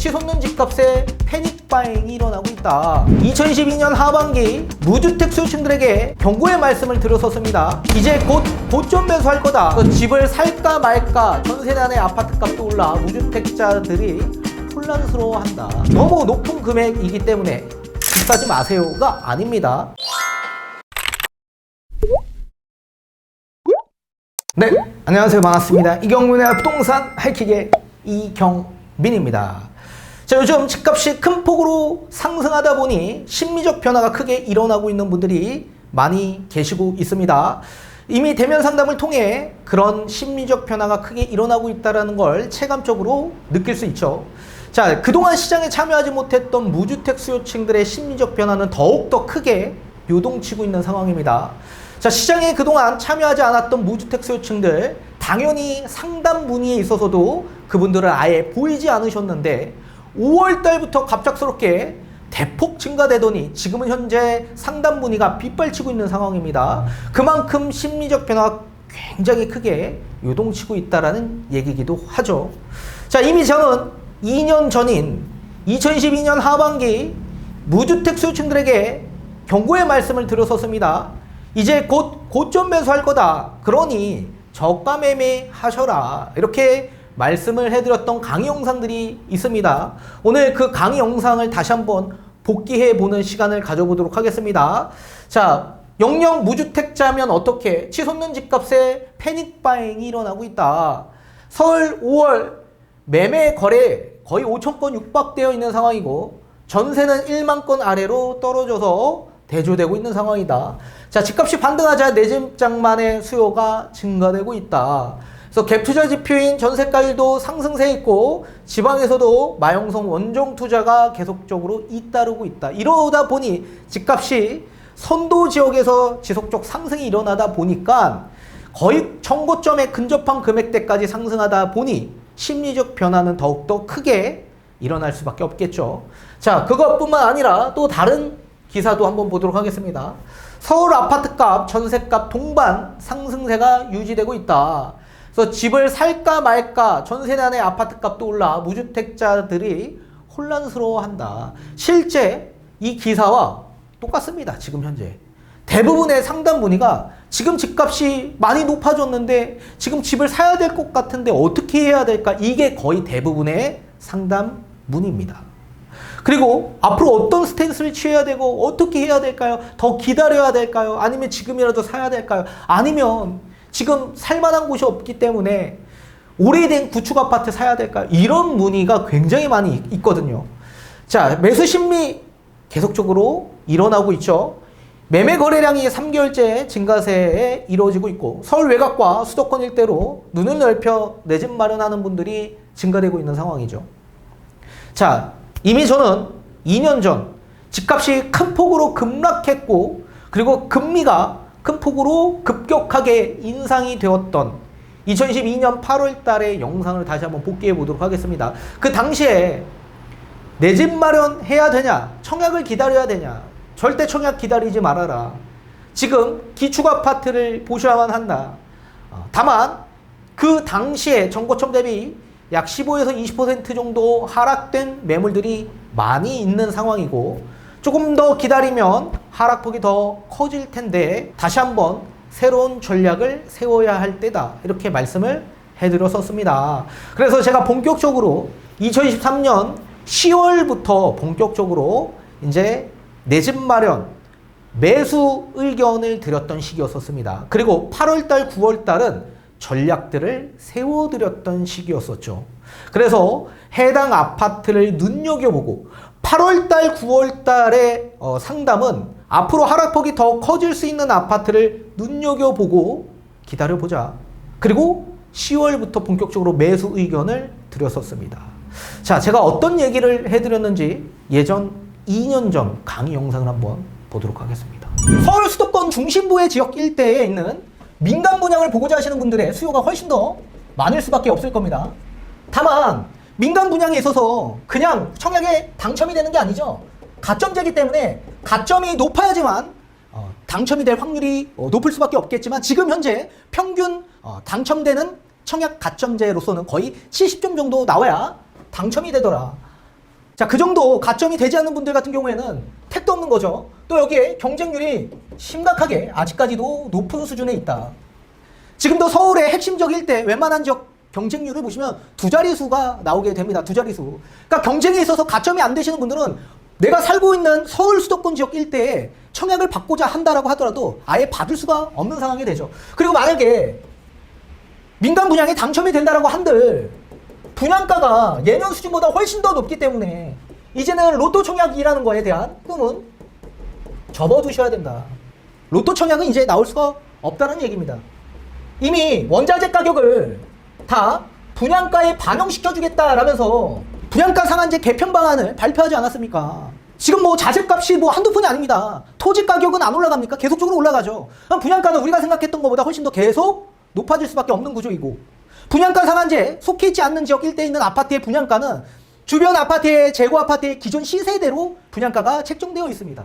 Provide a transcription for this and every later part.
치솟는 집값에 패닉 바잉이 일어나고 있다. 2012년 하반기 무주택 수요층들에게 경고의 말씀을 드렸었습니다. 이제 곧 고점 매수할 거다. 집을 살까 말까, 전세난의 아파트값도 올라 무주택자들이 혼란스러워한다. 너무 높은 금액이기 때문에 비싸지 마세요가 아닙니다. 네, 안녕하세요. 반갑습니다. 이경민의 부동산 하이킥의 이경민입니다. 자, 요즘 집값이 큰 폭으로 상승하다 보니 심리적 변화가 크게 일어나고 있는 분들이 많이 계시고 있습니다. 이미 대면 상담을 통해 그런 심리적 변화가 크게 일어나고 있다는 걸 체감적으로 느낄 수 있죠. 자, 그동안 시장에 참여하지 못했던 무주택 수요층들의 심리적 변화는 더욱더 크게 요동치고 있는 상황입니다. 자, 시장에 그동안 참여하지 않았던 무주택 수요층들, 당연히 상담 문의에 있어서도 그분들은 아예 보이지 않으셨는데 5월 달부터 갑작스럽게 대폭 증가되더니 지금은 현재 상담 문의가 빗발치고 있는 상황입니다. 그만큼 심리적 변화가 굉장히 크게 요동치고 있다는 얘기이기도 하죠. 자, 이미 저는 2년 전인 2022년 하반기 무주택 수요층들에게 경고의 말씀을 드렸었습니다. 이제 곧 고점 매수할 거다. 그러니 저가 매매 하셔라. 이렇게 말씀을 해드렸던 강의 영상들이 있습니다. 오늘 그 강의 영상을 다시 한번 복귀해 보는 시간을 가져보도록 하겠습니다. 자, 영영 무주택자면 어떻게? 치솟는 집값에 패닉 바잉이 일어나고 있다. 서울 5월 매매 거래 거의 5천 건 육박되어 있는 상황이고 전세는 1만 건 아래로 떨어져서 대조되고 있는 상황이다. 자, 집값이 반등하자 내 집장만의 수요가 증가되고 있다. 그래서 갭투자 지표인 전세가율도 상승세에 있고 지방에서도 마용성 원정 투자가 계속적으로 잇따르고 있다. 이러다 보니 집값이 선도 지역에서 지속적 상승이 일어나다 보니까 거의 청고점에 근접한 금액대까지 상승하다 보니 심리적 변화는 더욱더 크게 일어날 수밖에 없겠죠. 자, 그것뿐만 아니라 또 다른 기사도 한번 보도록 하겠습니다. 서울 아파트값, 전세값 동반 상승세가 유지되고 있다. 그래서 집을 살까 말까, 전세난의 아파트값도 올라 무주택자들이 혼란스러워한다. 실제 이 기사와 똑같습니다. 지금 현재 대부분의 상담 문의가 지금 집값이 많이 높아졌는데 지금 집을 사야 될 것 같은데 어떻게 해야 될까? 이게 거의 대부분의 상담 문의입니다. 그리고 앞으로 어떤 스탠스를 취해야 되고 어떻게 해야 될까요? 더 기다려야 될까요? 아니면 지금이라도 사야 될까요? 아니면 지금 살만한 곳이 없기 때문에 오래된 구축 아파트 사야 될까요? 이런 문의가 굉장히 많이 있거든요. 자, 매수 심리 계속적으로 일어나고 있죠. 매매 거래량이 3개월째 증가세에 이루어지고 있고 서울 외곽과 수도권 일대로 눈을 넓혀 내 집 마련하는 분들이 증가되고 있는 상황이죠. 자, 이미 저는 2년 전 집값이 큰 폭으로 급락했고 그리고 금리가 큰 폭으로 급격하게 인상이 되었던 2012년 8월 달의 영상을 다시 한번 복귀해 보도록 하겠습니다. 그 당시에 내 집 마련해야 되냐? 청약을 기다려야 되냐? 절대 청약 기다리지 말아라. 지금 기축 아파트를 보셔야만 한다. 다만 그 당시에 정고점 대비 약 15에서 20% 정도 하락된 매물들이 많이 있는 상황이고 조금 더 기다리면 하락폭이 더 커질 텐데 다시 한번 새로운 전략을 세워야 할 때다. 이렇게 말씀을 해드렸었습니다. 그래서 제가 본격적으로 2023년 10월부터 본격적으로 이제 내 집 마련 매수 의견을 드렸던 시기였었습니다. 그리고 8월달, 9월달은 전략들을 세워드렸던 시기였었죠. 그래서 해당 아파트를 눈여겨보고 8월달, 9월달의 상담은 앞으로 하락폭이 더 커질 수 있는 아파트를 눈여겨보고 기다려보자. 그리고 10월부터 본격적으로 매수 의견을 드렸었습니다. 자, 제가 어떤 얘기를 해드렸는지 예전 2년 전 강의 영상을 한번 보도록 하겠습니다. 서울 수도권 중심부의 지역 일대에 있는 민간 분양을 보고자 하시는 분들의 수요가 훨씬 더 많을 수밖에 없을 겁니다. 다만 민간 분양에 있어서 그냥 청약에 당첨이 되는 게 아니죠. 가점제이기 때문에 가점이 높아야지만 당첨이 될 확률이 높을 수밖에 없겠지만 지금 현재 평균 당첨되는 청약 가점제로서는 거의 70점 정도 나와야 당첨이 되더라. 자, 그 정도 가점이 되지 않는 분들 같은 경우에는 택도 없는 거죠. 또 여기에 경쟁률이 심각하게 아직까지도 높은 수준에 있다. 지금도 서울의 핵심적 일대 웬만한 지역 경쟁률을 보시면 두 자릿수가 나오게 됩니다. 두 자릿수. 그러니까 경쟁에 있어서 가점이 안 되시는 분들은 내가 살고 있는 서울 수도권 지역 일대에 청약을 받고자 한다라고 하더라도 아예 받을 수가 없는 상황이 되죠. 그리고 만약에 민간 분양에 당첨이 된다라고 한들 분양가가 예년 수준보다 훨씬 더 높기 때문에 이제는 로또 청약이라는 거에 대한 꿈은 접어두셔야 된다. 로또 청약은 이제 나올 수가 없다는 얘기입니다. 이미 원자재 가격을 다 분양가에 반영시켜주겠다라면서 분양가 상한제 개편 방안을 발표하지 않았습니까? 지금 뭐 자재값이 뭐 한두 푼이 아닙니다. 토지 가격은 안 올라갑니까? 계속적으로 올라가죠. 그럼 분양가는 우리가 생각했던 것보다 훨씬 더 계속 높아질 수밖에 없는 구조이고, 분양가 상한제 속해 있지 않는 지역 일대에 있는 아파트의 분양가는 주변 아파트의 재고 아파트의 기존 시세대로 분양가가 책정되어 있습니다.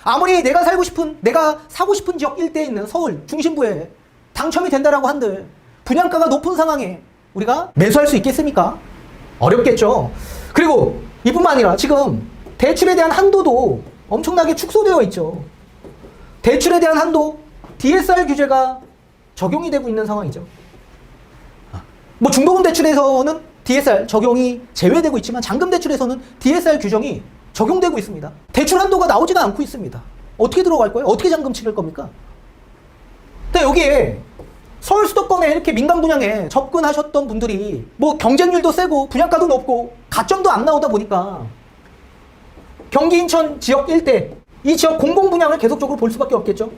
아무리 내가 사고 싶은 지역 일대에 있는 서울 중심부에 당첨이 된다라고 한들 분양가가 높은 상황에 우리가 매수할 수 있겠습니까? 어렵겠죠. 그리고 이뿐만 아니라 지금 대출에 대한 한도도 엄청나게 축소되어 있죠. 대출에 대한 한도, DSR 규제가 적용이 되고 있는 상황이죠. 뭐 중도금 대출에서는 DSR 적용이 제외되고 있지만 잔금 대출에서는 DSR 규정이 적용되고 있습니다. 대출 한도가 나오지가 않고 있습니다. 어떻게 들어갈 거예요? 어떻게 잔금 치를 겁니까? 근데 여기에 서울 수도권에 이렇게 민간 분양에 접근하셨던 분들이 뭐 경쟁률도 세고 분양가도 높고 가점도 안 나오다 보니까 경기 인천 지역 일대 이 지역 공공분양을 계속적으로 볼 수밖에 없겠죠.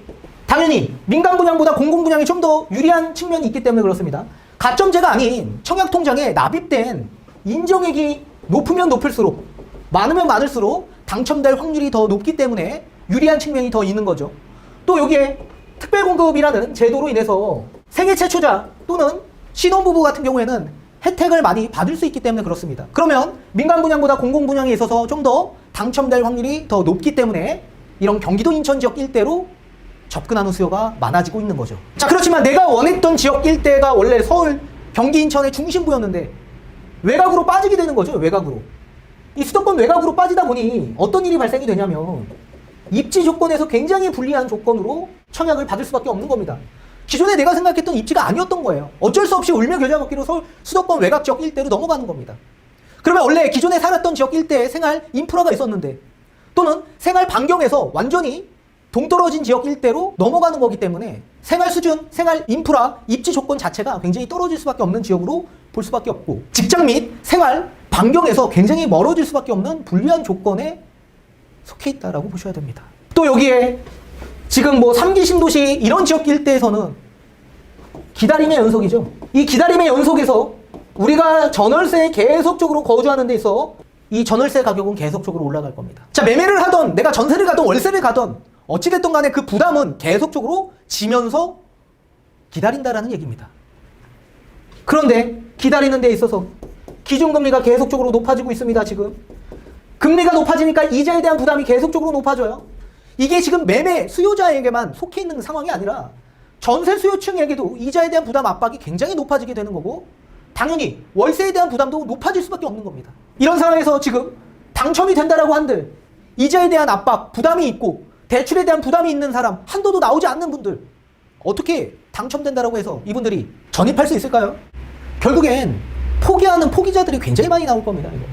당연히 민간 분양보다 공공분양이 좀 더 유리한 측면이 있기 때문에 그렇습니다. 가점제가 아닌 청약통장에 납입된 인정액이 높으면 높을수록, 많으면 많을수록 당첨될 확률이 더 높기 때문에 유리한 측면이 더 있는 거죠. 또 여기에 특별공급이라는 제도로 인해서 생애 최초자 또는 신혼부부 같은 경우에는 혜택을 많이 받을 수 있기 때문에 그렇습니다. 그러면 민간 분양보다 공공 분양에 있어서 좀 더 당첨될 확률이 더 높기 때문에 이런 경기도 인천 지역 일대로 접근하는 수요가 많아지고 있는 거죠. 자, 그렇지만 내가 원했던 지역 일대가 원래 서울, 경기 인천의 중심부였는데 외곽으로 빠지게 되는 거죠. 외곽으로. 이 수도권 외곽으로 빠지다 보니 어떤 일이 발생이 되냐면 입지 조건에서 굉장히 불리한 조건으로 청약을 받을 수밖에 없는 겁니다. 기존에 내가 생각했던 입지가 아니었던 거예요. 어쩔 수 없이 울며 겨자 먹기로 서울 수도권 외곽 지역 일대로 넘어가는 겁니다. 그러면 원래 기존에 살았던 지역 일대에 생활 인프라가 있었는데 또는 생활 반경에서 완전히 동떨어진 지역 일대로 넘어가는 거기 때문에 생활 수준, 생활 인프라, 입지 조건 자체가 굉장히 떨어질 수밖에 없는 지역으로 볼 수밖에 없고, 직장 및 생활 반경에서 굉장히 멀어질 수밖에 없는 불리한 조건에 속해 있다라고 보셔야 됩니다. 또 여기에 지금 뭐 3기 신도시 이런 지역 일대에서는 기다림의 연속이죠. 이 기다림의 연속에서 우리가 전월세에 계속적으로 거주하는 데 있어 이 전월세 가격은 계속적으로 올라갈 겁니다. 자, 매매를 하던, 내가 전세를 가던 월세를 가던 어찌됐든 간에 그 부담은 계속적으로 지면서 기다린다라는 얘기입니다. 그런데 기다리는 데 있어서 기준금리가 계속적으로 높아지고 있습니다. 지금 금리가 높아지니까 이자에 대한 부담이 계속적으로 높아져요. 이게 지금 매매 수요자에게만 속해 있는 상황이 아니라 전세 수요층에게도 이자에 대한 부담 압박이 굉장히 높아지게 되는 거고, 당연히 월세에 대한 부담도 높아질 수밖에 없는 겁니다. 이런 상황에서 지금 당첨이 된다라고 한들 이자에 대한 압박, 부담이 있고 대출에 대한 부담이 있는 사람, 한도도 나오지 않는 분들, 어떻게 당첨된다라고 해서 이분들이 전입할 수 있을까요? 결국엔 포기하는 포기자들이 굉장히 많이 나올 겁니다. 이거.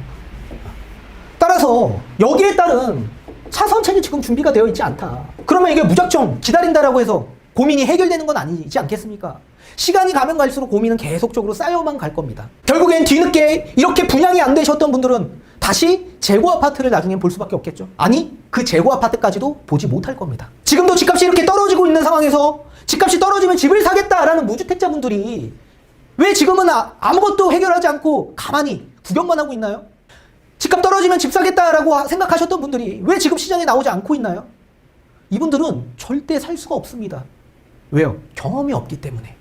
따라서 여기에 따른 차선책이 지금 준비가 되어 있지 않다. 그러면 이게 무작정 기다린다라고 해서 고민이 해결되는 건 아니지 않겠습니까? 시간이 가면 갈수록 고민은 계속적으로 쌓여만 갈 겁니다. 결국엔 뒤늦게 이렇게 분양이 안 되셨던 분들은 다시 재고 아파트를 나중에 볼 수밖에 없겠죠. 아니, 그 재고 아파트까지도 보지 못할 겁니다. 지금도 집값이 이렇게 떨어지고 있는 상황에서 집값이 떨어지면 집을 사겠다라는 무주택자분들이 왜 지금은 아무것도 해결하지 않고 가만히 구경만 하고 있나요? 집값 떨어지면 집 사겠다라고 생각하셨던 분들이 왜 지금 시장에 나오지 않고 있나요? 이분들은 절대 살 수가 없습니다. 왜요? 경험이 없기 때문에.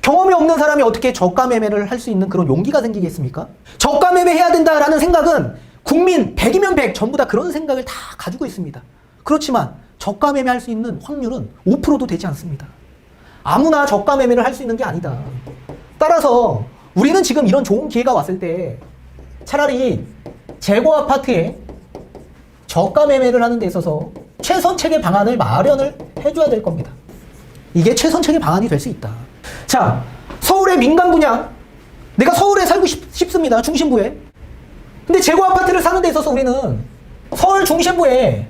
경험이 없는 사람이 어떻게 저가 매매를 할 수 있는 그런 용기가 생기겠습니까? 저가 매매 해야 된다라는 생각은 국민 100이면 100 전부 다 그런 생각을 다 가지고 있습니다. 그렇지만 저가 매매할 수 있는 확률은 5%도 되지 않습니다. 아무나 저가 매매를 할 수 있는 게 아니다. 따라서 우리는 지금 이런 좋은 기회가 왔을 때 차라리 재고 아파트에 저가 매매를 하는 데 있어서 최선 체계 방안을 마련을 해줘야 될 겁니다. 이게 최선 체계 방안이 될 수 있다. 자, 서울의 민간 분양. 내가 서울에 살고 싶습니다. 중심부에. 근데 재고 아파트를 사는 데 있어서 우리는 서울 중심부에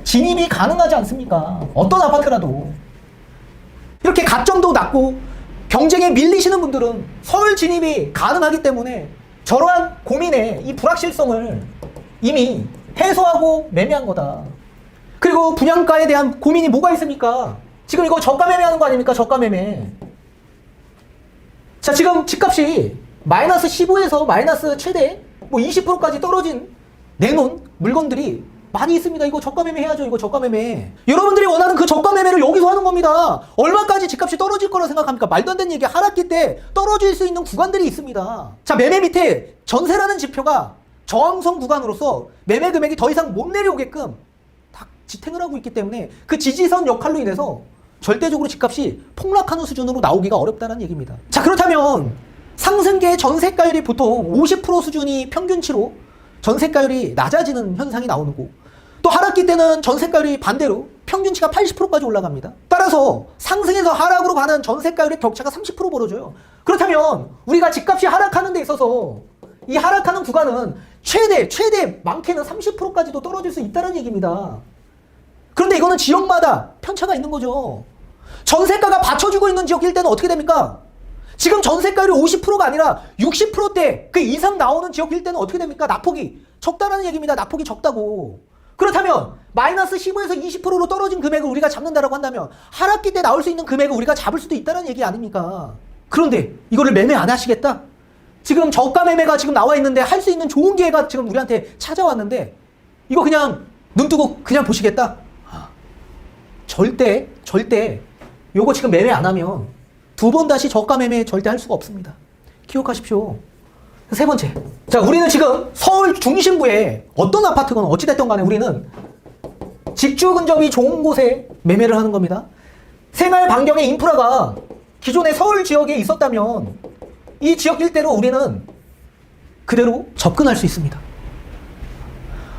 진입이 가능하지 않습니까? 어떤 아파트라도. 이렇게 가점도 낮고 경쟁에 밀리시는 분들은 서울 진입이 가능하기 때문에 저러한 고민에 이 불확실성을 이미 해소하고 매매한 거다. 그리고 분양가에 대한 고민이 뭐가 있습니까? 지금 이거 저가 매매하는 거 아닙니까? 저가 매매. 자, 지금 집값이 마이너스 15에서 마이너스 최대 뭐 20%까지 떨어진 내놓은 물건들이 많이 있습니다. 이거 저가 매매 해야죠. 이거 저가 매매. 여러분들이 원하는 그 저가 매매를 여기서 하는 겁니다. 얼마까지 집값이 떨어질 거라 생각합니까? 말도 안 되는 얘기. 하락기 때 떨어질 수 있는 구간들이 있습니다. 자, 매매 밑에 전세라는 지표가 저항선 구간으로서 매매 금액이 더 이상 못 내려오게끔 다 지탱을 하고 있기 때문에 그 지지선 역할로 인해서 절대적으로 집값이 폭락하는 수준으로 나오기가 어렵다는 얘기입니다. 자, 그렇다면 상승계의 전세가율이 보통 50% 수준이 평균치로 전세가율이 낮아지는 현상이 나오는 거고, 또 하락기 때는 전세가율이 반대로 평균치가 80%까지 올라갑니다. 따라서 상승에서 하락으로 가는 전세가율의 격차가 30% 벌어져요. 그렇다면 우리가 집값이 하락하는 데 있어서 이 하락하는 구간은 최대 많게는 30%까지도 떨어질 수 있다는 얘기입니다. 그런데 이거는 지역마다 편차가 있는 거죠. 전세가가 받쳐주고 있는 지역일 때는 어떻게 됩니까? 지금 전세가율이 50%가 아니라 60%대 그 이상 나오는 지역일 때는 어떻게 됩니까? 낙폭이 적다라는 얘기입니다. 낙폭이 적다고. 그렇다면 마이너스 15에서 20%로 떨어진 금액을 우리가 잡는다라고 한다면 하락기 때 나올 수 있는 금액을 우리가 잡을 수도 있다는 얘기 아닙니까? 그런데 이거를 매매 안 하시겠다? 지금 저가 매매가 지금 나와 있는데 할 수 있는 좋은 기회가 지금 우리한테 찾아왔는데 이거 그냥 눈 뜨고 그냥 보시겠다? 절대 요거 지금 매매 안 하면 두 번 다시 저가 매매 절대 할 수가 없습니다. 기억하십시오. 세 번째. 자, 우리는 지금 서울 중심부에 어떤 아파트건 어찌됐든 간에 우리는 직주 근접이 좋은 곳에 매매를 하는 겁니다. 생활 반경의 인프라가 기존의 서울 지역에 있었다면 이 지역 일대로 우리는 그대로 접근할 수 있습니다.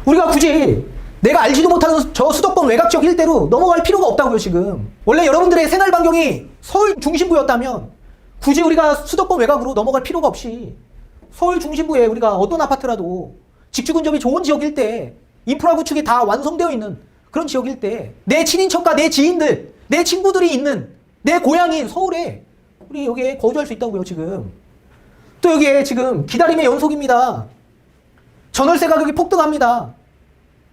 우리가 굳이 내가 알지도 못하는 저 수도권 외곽 지역 일대로 넘어갈 필요가 없다고요, 지금. 원래 여러분들의 생활 반경이 서울 중심부였다면 굳이 우리가 수도권 외곽으로 넘어갈 필요가 없이 서울 중심부에 우리가 어떤 아파트라도 직주 근접이 좋은 지역 일대, 인프라 구축이 다 완성되어 있는 그런 지역 일대, 내 친인척과 내 지인들, 내 친구들이 있는 내 고향인 서울에 우리 여기에 거주할 수 있다고요, 지금. 또 여기에 지금 기다림의 연속입니다. 전월세 가격이 폭등합니다.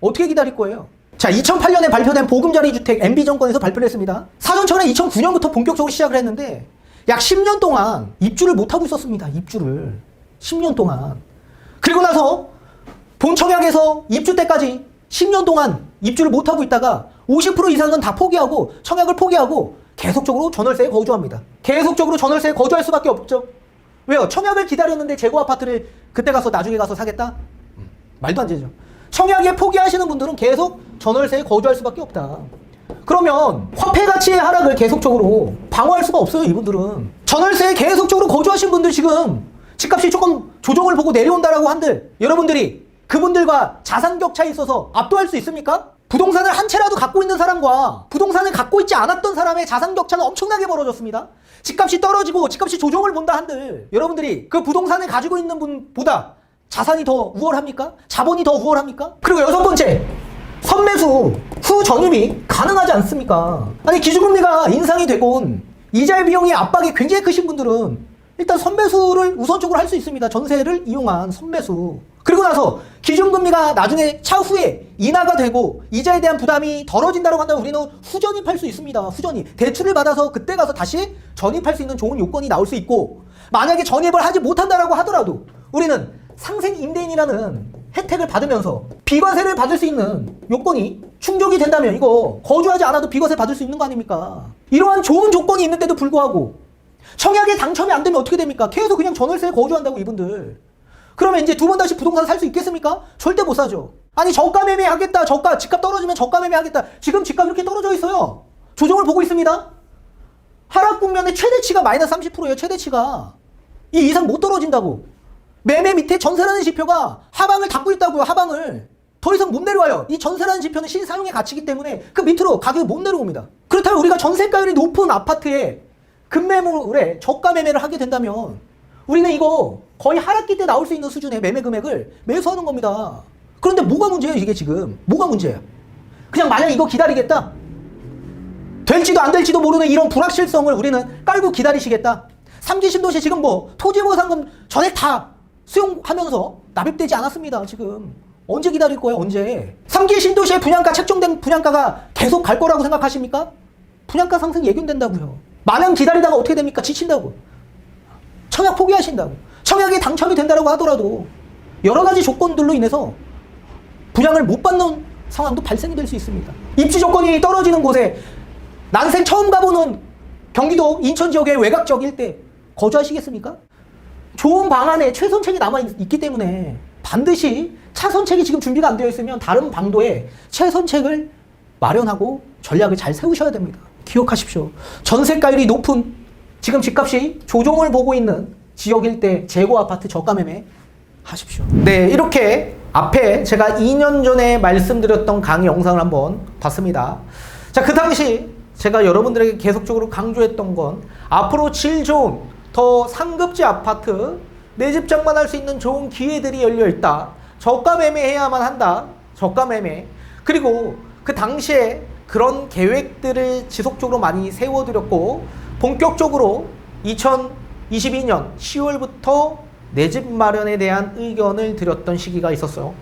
어떻게 기다릴 거예요? 자, 2008년에 발표된 보금자리주택 MB정권에서 발표를 했습니다. 사전처는 2009년부터 본격적으로 시작을 했는데 약 10년 동안 입주를 못하고 있었습니다. 입주를. 10년 동안. 그리고 나서 본청약에서 입주 때까지 10년 동안 입주를 못하고 있다가 50% 이상은 다 포기하고 청약을 포기하고 계속적으로 전월세에 거주합니다. 계속적으로 전월세에 거주할 수밖에 없죠. 왜요? 청약을 기다렸는데 재고 아파트를 그때 가서 나중에 가서 사겠다? 말도 안 되죠. 청약에 포기하시는 분들은 계속 전월세에 거주할 수밖에 없다. 그러면 화폐 가치의 하락을 계속적으로 방어할 수가 없어요, 이분들은. 전월세에 계속적으로 거주하신 분들 지금 집값이 조금 조정을 보고 내려온다라고 한들 여러분들이 그분들과 자산 격차에 있어서 압도할 수 있습니까? 부동산을 한 채라도 갖고 있는 사람과 부동산을 갖고 있지 않았던 사람의 자산 격차는 엄청나게 벌어졌습니다. 집값이 떨어지고 집값이 조정을 본다 한들 여러분들이 그 부동산을 가지고 있는 분보다 자산이 더 우월합니까? 자본이 더 우월합니까? 그리고 여섯 번째, 선매수 후 전입이 가능하지 않습니까? 아니, 기준금리가 인상이 되곤 이자의 비용이 압박이 굉장히 크신 분들은 일단 선매수를 우선적으로 할 수 있습니다. 전세를 이용한 선매수. 그리고 나서 기준금리가 나중에 차후에 인하가 되고 이자에 대한 부담이 덜어진다고 한다면 우리는 후전입할 수 있습니다. 후전입. 대출을 받아서 그때 가서 다시 전입할 수 있는 좋은 요건이 나올 수 있고, 만약에 전입을 하지 못한다라고 하더라도 우리는 상생 임대인이라는 혜택을 받으면서 비과세를 받을 수 있는 요건이 충족이 된다면 이거 거주하지 않아도 비과세 받을 수 있는 거 아닙니까? 이러한 좋은 조건이 있는데도 불구하고 청약에 당첨이 안 되면 어떻게 됩니까? 계속 그냥 전월세에 거주한다고, 이분들. 그러면 이제 두 번 다시 부동산 살 수 있겠습니까? 절대 못 사죠. 아니, 저가 매매 하겠다. 집값 떨어지면 저가 매매 하겠다. 지금 집값 이렇게 떨어져 있어요. 조정을 보고 있습니다. 하락 국면의 최대치가 마이너스 30%예요. 최대치가. 이 이상 못 떨어진다고. 매매 밑에 전세라는 지표가 하방을 닫고 있다고요. 하방을. 더 이상 못 내려와요. 이 전세라는 지표는 신사용의 가치이기 때문에 그 밑으로 가격이 못 내려옵니다. 그렇다면 우리가 전세가율이 높은 아파트에 급매물에 저가 매매를 하게 된다면 우리는 이거 거의 하락기 때 나올 수 있는 수준의 매매 금액을 매수하는 겁니다. 그런데 뭐가 문제예요, 이게 지금? 뭐가 문제예요? 그냥 만약 이거 기다리겠다? 될지도 안 될지도 모르는 이런 불확실성을 우리는 깔고 기다리시겠다? 3기 신도시 지금 뭐 토지보상금 전액 다 수용하면서 납입되지 않았습니다, 지금. 언제 기다릴 거예요, 언제? 3기 신도시의 분양가, 책정된 분양가가 계속 갈 거라고 생각하십니까? 분양가 상승 예견된다고요. 마냥 기다리다가 어떻게 됩니까? 지친다고. 청약 포기하신다고. 청약에 당첨이 된다고 하더라도 여러 가지 조건들로 인해서 분양을 못 받는 상황도 발생이 될 수 있습니다. 입지 조건이 떨어지는 곳에 난생 처음 가보는 경기도 인천 지역의 외곽 지역 일대 거주하시겠습니까? 좋은 방안에 최선책이 남아있기 때문에 반드시 차선책이 지금 준비가 안 되어 있으면 다른 방도에 최선책을 마련하고 전략을 잘 세우셔야 됩니다. 기억하십시오. 전세가율이 높은 지금 집값이 조정을 보고 있는 지역 일대 재고 아파트 저가 매매 하십시오. 네, 이렇게 앞에 제가 2년 전에 말씀드렸던 강의 영상을 한번 봤습니다. 자, 그 당시 제가 여러분들에게 계속적으로 강조했던 건 앞으로 질 좋은 더 상급지 아파트 내 집 장만할 수 있는 좋은 기회들이 열려 있다. 저가 매매해야만 한다. 저가 매매. 그리고 그 당시에 그런 계획들을 지속적으로 많이 세워드렸고 본격적으로 2022년 10월부터 내 집 마련에 대한 의견을 드렸던 시기가 있었어요.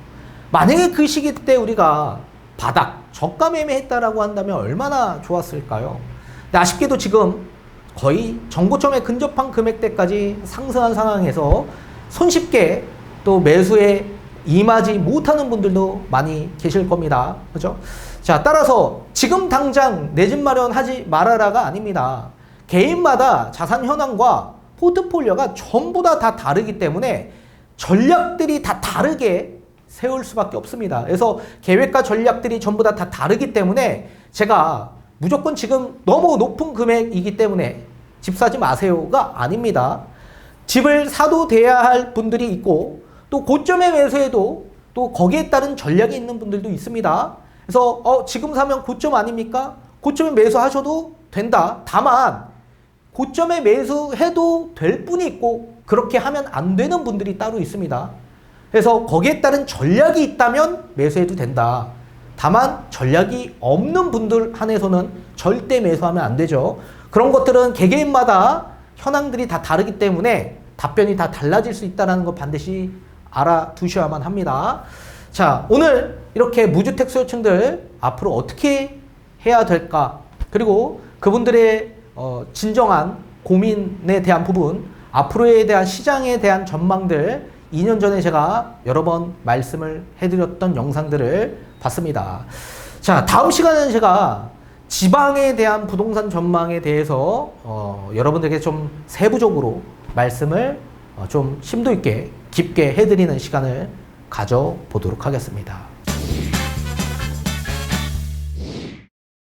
만약에 그 시기 때 우리가 바닥, 저가 매매했다라고 한다면 얼마나 좋았을까요? 근데 아쉽게도 지금 거의 정고점에 근접한 금액대까지 상승한 상황에서 손쉽게 또 매수에 임하지 못하는 분들도 많이 계실 겁니다. 그죠? 자, 따라서 지금 당장 내 집 마련하지 말아라가 아닙니다. 개인마다 자산 현황과 포트폴리오가 전부 다 다르기 때문에 전략들이 다 다르게 세울 수밖에 없습니다. 그래서 계획과 전략들이 전부 다 다르기 때문에 제가 무조건 지금 너무 높은 금액이기 때문에 집 사지 마세요가 아닙니다. 집을 사도 돼야 할 분들이 있고 또 고점에 매수해도 또 거기에 따른 전략이 있는 분들도 있습니다. 그래서 지금 사면 고점 아닙니까? 고점에 매수하셔도 된다. 다만 고점에 매수해도 될 분이 있고 그렇게 하면 안 되는 분들이 따로 있습니다. 그래서 거기에 따른 전략이 있다면 매수해도 된다. 다만 전략이 없는 분들 한해서는 절대 매수하면 안 되죠. 그런 것들은 개개인마다 현황들이 다 다르기 때문에 답변이 다 달라질 수 있다는 거 반드시 알아두셔야만 합니다. 자, 오늘 이렇게 무주택 소유층들 앞으로 어떻게 해야 될까? 그리고 그분들의 진정한 고민에 대한 부분, 앞으로에 대한 시장에 대한 전망들 2년 전에 제가 여러 번 말씀을 해드렸던 영상들을 봤습니다. 자, 다음 시간에는 제가 지방에 대한 부동산 전망에 대해서 여러분들에게 좀 세부적으로 말씀을 좀 심도 있게 깊게 해드리는 시간을 가져보도록 하겠습니다.